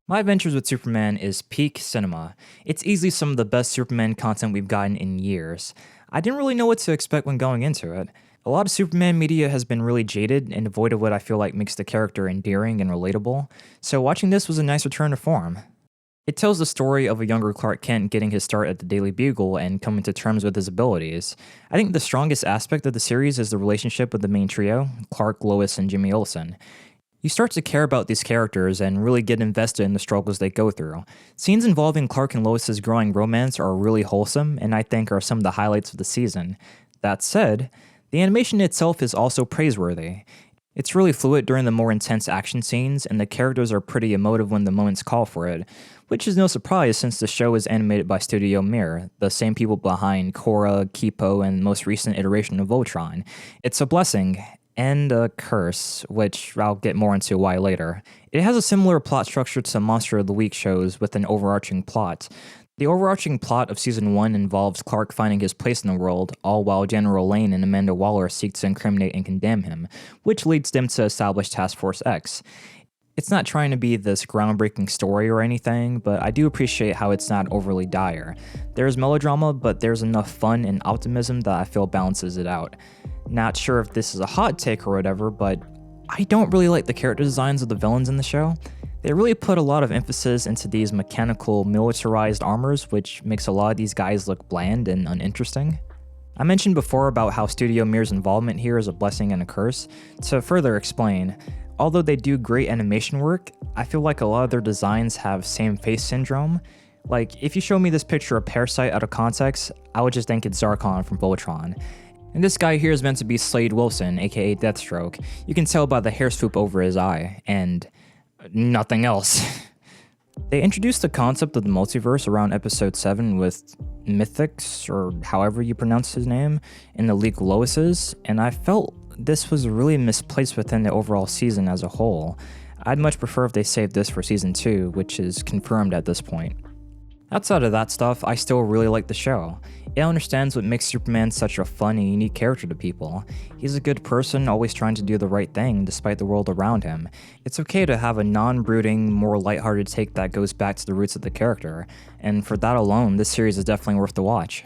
My Adventures with Superman is peak cinema. It's easily some of the best Superman content we've gotten in years. I didn't really know what to expect when going into it. A lot of Superman media has been really jaded and devoid of what I feel like makes the character endearing and relatable, so watching this was a nice return to form. It tells the story of a younger Clark Kent getting his start at the Daily Bugle and coming to terms with his abilities. I think the strongest aspect of the series is the relationship with the main trio, Clark, Lois, and Jimmy Olsen. You start to care about these characters and really get invested in the struggles they go through. Scenes involving Clark and Lois's growing romance are really wholesome and I think are some of the highlights of the season. That said, the animation itself is also praiseworthy. It's really fluid during the more intense action scenes, and the characters are pretty emotive when the moments call for it, which is no surprise since the show is animated by Studio Mir, the same people behind Korra, Kipo, and most recent iteration of Voltron. It's a blessing, and a curse, which I'll get more into why later. It has a similar plot structure to Monster of the Week shows with an overarching plot. The overarching plot of Season 1 involves Clark finding his place in the world, all while General Lane and Amanda Waller seek to incriminate and condemn him, which leads them to establish Task Force X. It's not trying to be this groundbreaking story or anything, but I do appreciate how it's not overly dire. There's melodrama, but there's enough fun and optimism that I feel balances it out. Not sure if this is a hot take or whatever, but I don't really like the character designs of the villains in the show. They really put a lot of emphasis into these mechanical, militarized armors, which makes a lot of these guys look bland and uninteresting. I mentioned before about how Studio Mir's involvement here is a blessing and a curse. To further explain, although they do great animation work, I feel like a lot of their designs have same face syndrome. Like, if you show me this picture of Parasite out of context, I would just think it's Zarkon from Voltron. And this guy here is meant to be Slade Wilson, aka Deathstroke. You can tell by the hair swoop over his eye, and nothing else. They introduced the concept of the multiverse around episode 7 with Mythix, or however you pronounce his name, in the League of Lois's, and I felt this was really misplaced within the overall season as a whole. I'd much prefer if they saved this for season 2, which is confirmed at this point. Outside of that stuff, I still really like the show. It understands what makes Superman such a fun and unique character to people. He's a good person, always trying to do the right thing despite the world around him. It's okay to have a non-brooding, more lighthearted take that goes back to the roots of the character, and for that alone, this series is definitely worth the watch.